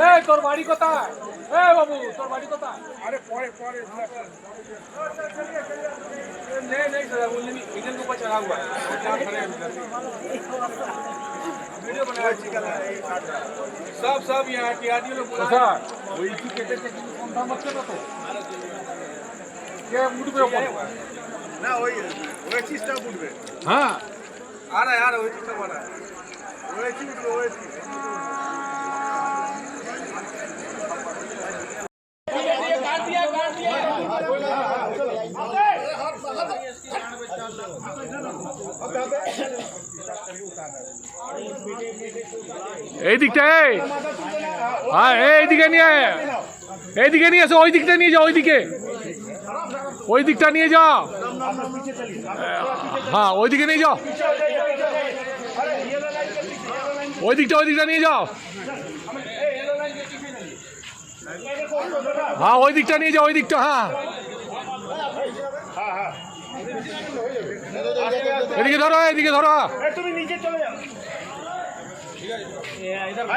এই তোর বাড়ি কোথায়? এই বাবু তোর বাড়ি কোথায়? আরে পরে পরে नहीं नहीं सर वो नहीं इंजन के ऊपर चढ़ा हुआ है क्या खड़े हैं वीडियो बनाया सब सब यहाँ के आदमी लोग सर वही की कहते थे कि कौन था मत करना तो क्या मुड़ पे ऊपर ना वही चीज टा मुड़ पे हाँ आ रहा है यार वही चीज टा बना वही चीज এই দিকটায় হ্যাঁ এইদিকে নিয়ে এইদিকে নিয়ে এসো ওই দিকটা নিয়ে যাও ওই দিকটা নিয়ে যাও হ্যাঁ ওইদিকে নিয়ে যাও ওই দিকটা নিয়ে যাও হ্যাঁ ওই দিকটা নিয়ে যাও ওই দিকটা হ্যাঁ এদিকে ধরো তুমি নিচে চলে যাও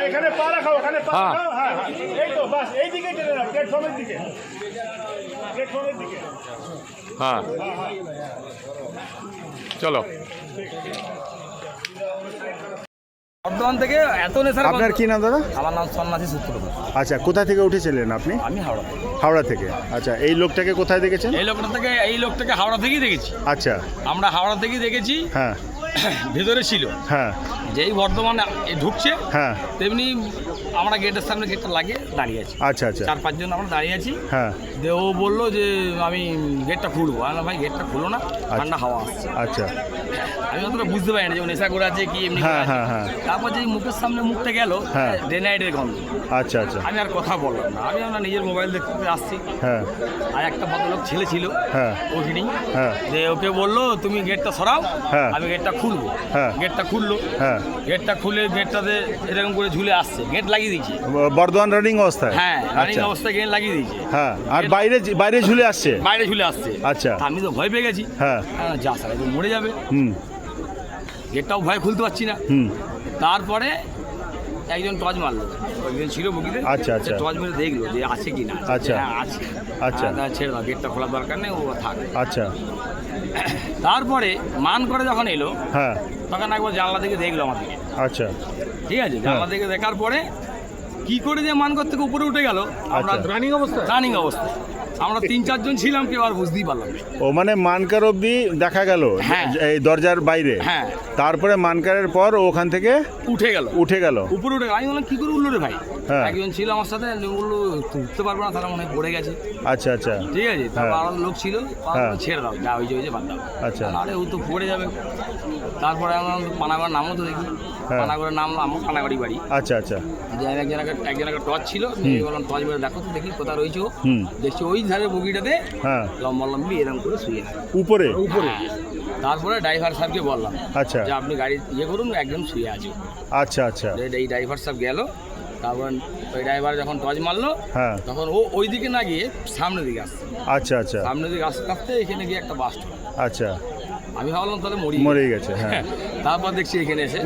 এখানে পা রাখো ওখানে পা রাখো হ্যাঁ এই তো বাস এই দিকে চলে যাও প্ল্যাটফর্মের দিকে হ্যাঁ চলো বর্ধমান থেকে এত নেশার। আপনার কি নাম দাদা? আমার নাম সন্ন্যাসী সূত্রধর। আচ্ছা, কোথা থেকে উঠেছিলেন আপনি? আমি হাওড়া। হাওড়া থেকে। আচ্ছা, এই লোকটাকে কোথায় দেখেছেন? এই লোকটাকে হাওড়া থেকেই দেখেছি। আচ্ছা, আমরা হাওড়া থেকেই দেখেছি। হ্যাঁ, ভেতরে ছিল। হ্যাঁ, যেই বর্ধমানে ঢুকছে হ্যাঁ, তেমনি আমরা গেটের সামনে গেটটা লাগিয়ে দাঁড়িয়ে আছি। আচ্ছা আচ্ছা, 4-5 জন আমরা দাঁড়িয়ে আছি। হ্যাঁ, দিয়ে ও বললো যে আমি গেটটা খুলবো। আমি ভাই গেটটা খুলো না, ঠান্ডা হাওয়া আসছে। আচ্ছা, আমি অতটা বুঝতে পারি না যে নেশা করে আছে কি এমনি। হ্যাঁ হ্যাঁ হ্যাঁ। তারপর যে মুখের সামনে মুখটা গেল, ডেনাইটের গন্ধ। আচ্ছা আচ্ছা, আমি আর কথা বললাম না, আমি আমার নিজের মোবাইল দেখতে আসছি। হ্যাঁ, আর একটা ভদ্রলোক ছেলে ছিল হ্যাঁ, ওখানেই। হ্যাঁ, যে ওকে বললো তুমি গেটটা সরাও, হ্যাঁ, আমি গেটটা খুলবো। হ্যাঁ, গেটটা খুললো। হ্যাঁ, গেটটা খুলে গেটটাতে এরকম করে ঝুলে আসছে। গেট লাগিয়ে দিয়েছি বর্ধমান রানিং অবস্থায়। হ্যাঁ, রানিং অবস্থায় গেট লাগিয়ে দিয়েছি। হ্যাঁ, আর বাইরে ঝুলে আসছে। বাইরে ঝুলে আসছে। আচ্ছা, আমি তো ভয় পেয়ে গেছি। হ্যাঁ, যা সারা মরে যাবে। গেটটাও ভয় খুলতে পারছি না। তারপরে একজন টর্চ মারলো, একজন ছিল বগিতে। আচ্ছা আচ্ছা, টর্চ মেরে দেখলো যে আছে কি না। আচ্ছা, আছে। আচ্ছা, ছেড়ে দাও, গেটটা খোলার দরকার নেই, ও থাক। আচ্ছা, তারপরে মান করে যখন এলো, হ্যাঁ, তখন একবার জানলা থেকে দেখলো আমাদেরকে। আচ্ছা, ঠিক আছে, জানলা থেকে দেখার পরে কি করে যে মানকর থেকে উপরে উঠে গেল, আমরা রানিং অবস্থায় আমরা 3-4 জন ছিলাম, কেউ আর বুঝতেই পারলাম না। ও মানে মানকার অবধি দেখা গেল এই দরজার বাইরে। হ্যাঁ, তারপরে মানকারের পর ওখান থেকে উঠে গেল উপরে উঠে গেল। আমি বললাম কি করে উঠলো রে ভাই? একজন ছিল আমার সাথে, বললো উঠতে পারবো না, তারা মনে হয় পড়ে গেছে। আচ্ছা আচ্ছা, ঠিক আছে, তারপর আরো লোক ছিল, ছেড়ে দাও, যা হয়েছে বাদ দাও। আচ্ছা, আরে ও তো পড়ে যাবে। তারপরে আমরা পানাগড় নামও তো দেখি, পানাগড়ে নামলাম, পানাগড়ি বাড়ি। আচ্ছা আচ্ছা, যে একজনের টর্চ ছিল, বললাম টর্চ মেরে দেখো তো দেখি কোথায় রয়েছে। দেখছি ওই ধারে বগিটাতে লম্বি এরকম করে শুয়ে উপরে। তারপরে ড্রাইভার সাহেবকে বললাম, আচ্ছা, যে আপনি গাড়ি করুন, একজন শুয়ে আছে। আচ্ছা আচ্ছা, এই ড্রাইভার সাহেব গেল। তারপর ওই ড্রাইভার যখন টর্চ মারলো, তখন ও ওই দিকে না গিয়ে সামনের দিকে আসছে। আচ্ছা আচ্ছা, সামনের দিকে আসতে আসতে এখানে গিয়ে একটা বাস। আচ্ছা, আমি ভাবলাম তাহলে মরে গেছে। হ্যাঁ, তারপর দেখছি এখানে এসে।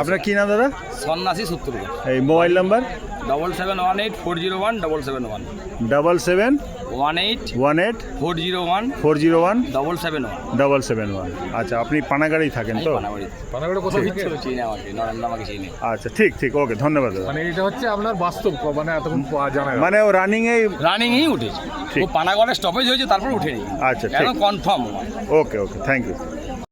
আপনার কি নাম দাদা? সন্ন্যাসী সূত্রধর। এই মোবাইল নাম্বার 7718401401 7718401401 771। আচ্ছা, আপনি পানাগাড়ি থাকেন তো? পানাগাড়ি কোথায়? চিনে আমাকে, নরেন্দ্র আমাকে চিনে। আচ্ছা, ঠিক ওকে, ধন্যবাদ দাদা। মানে এটা হচ্ছে আপনার বাস্তব, মানে এতক্ষণ জানা মানে ও রানিংয়েই উঠেছে। ও পানাগড়ে স্টপেজ হয়েছে, তারপর উঠে নি। আচ্ছা, কনফার্ম। Okay, thank you.